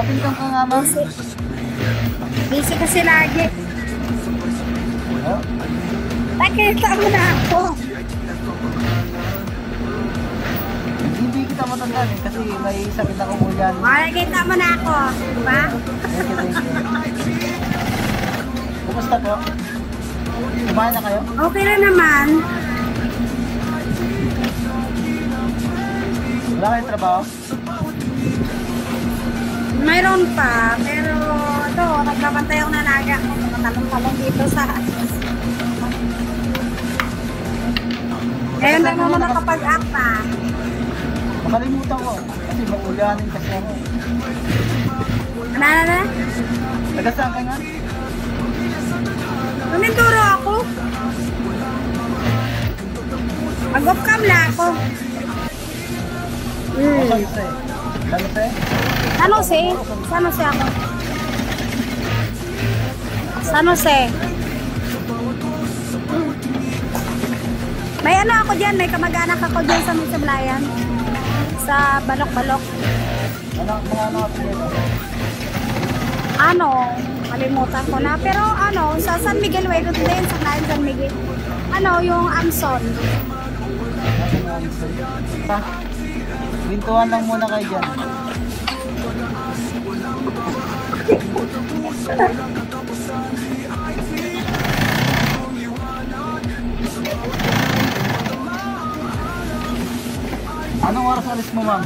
Kapintong ka nga, ma'am. Busy kasi lagi. Oh. Nakita mo na ako. Hindi kita matandaan eh, kasi may sakit ako mo yan. Nakita mo na ako. Diba? Thank you, thank you. Kumusta po? Kumain na kayo? Okay na naman. Wala kayong trabaho? Mayroon pa, pero ito, nagbabantay ako na naga. Talong-talong dito sa... Ngayon lang naman nakapag-apa. Makalimutan ko. Kasi maulanin kasi ako. Ano? Taga saan ka nga? Tuminduro ako. Mag-off cam na ako. San Jose. San Jose? San Jose? San Jose ako. San Jose. May ano ako dyan, may kamag-anak ako dyan sa Misablayan. Sa Balok-Balok. Mga ano ka pinito? Ano, kalimutan ko na. Pero ano, sa San Miguel, wait din, sa San Miguel. Ano, yung Amson. Ha? Bintuhan lang muna kayo dyan. Anong oras alis mo, ma'am?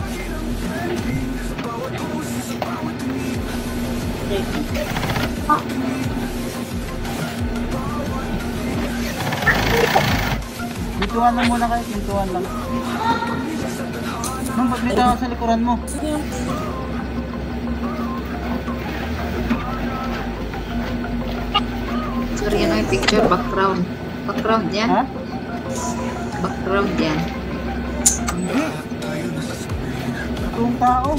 Bintuhan lang muna kayo, bintuhan lang. Ma'am, paglita ka sa likuran mo. Sorry, ano yung picture? Background. Background yan? Ha? Background yan. Hindi. Itong tao.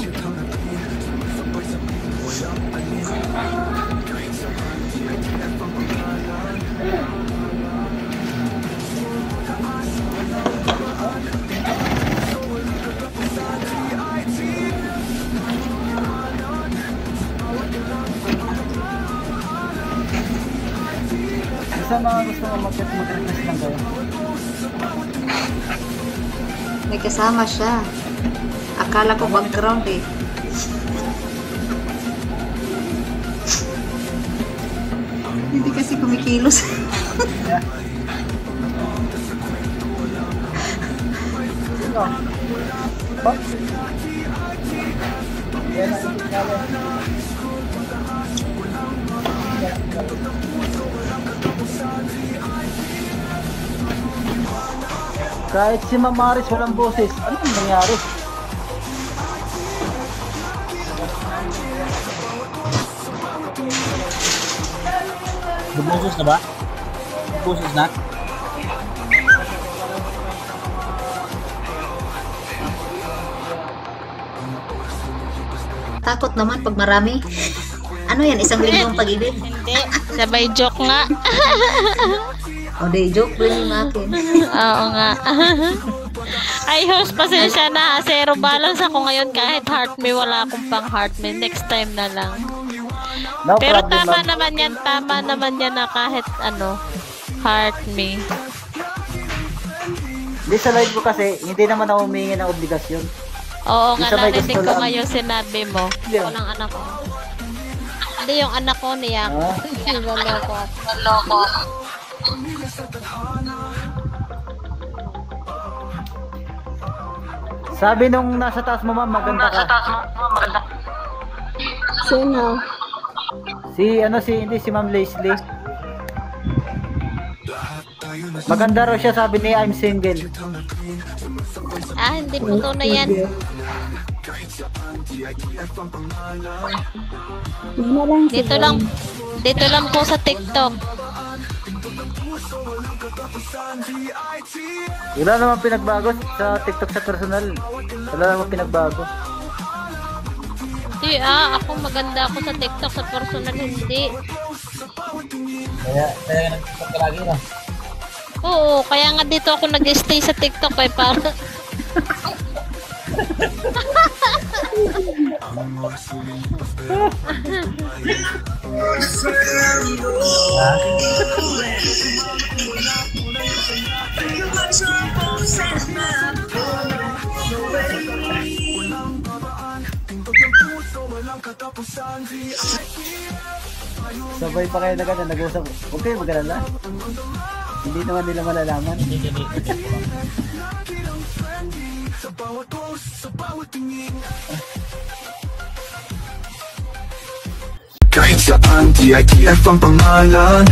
Isa mga gusto mo mag-request lang kayo. May kasama siya. Akala ko background eh. Hindi kasi kumikilos. Yeah. Sino? Ba? Yan ang natin. Kahit si Ma'am Maris walang boses, ano ang nangyari? Boses na ba? Boses na? Takot naman pag marami. Ano yan? Isang linggong pag-ibig? Hindi, sabay joke nga. O day joke rin yung akin. Oo nga. Ay, host, pasensya na. Zero balance ako ngayon kahit heart me. Wala akong pang heart me. Next time na lang. No Pero problem, tama ma'am. naman yan. Tama naman yan na kahit ano, heart me. Hindi sa live ko kasi, hindi naman ako humingi ng obligasyon. Oo nga, Isa may narinig gusto ko lang. ngayon sinabi mo. Yeah. Ako ng anak ko. Hindi, yung anak ko niya. Ah. Naloko. Naloko. Sabi nung nasa taas mo, ma'am, maganda ka. Sino? Hindi si Ma'am Leslie. Maganda raw siya, sabi niya, I'm single. Ah, hindi po tunay yan. Dito lang po sa TikTok. Wala naman pinagbago sa TikTok sa personal. Wala naman pinagbago. Hindi ako maganda ako sa TikTok, sa personal hindi. Kaya nag-TikTok ka lagi na. Oo, kaya nga dito ako nag-stay sa TikTok para Sabay pa kayo na gano'n, nag-usap. Huwag kayo mag-alala. Hindi naman nila malalaman. Kahit saan, DITF ang pangalan.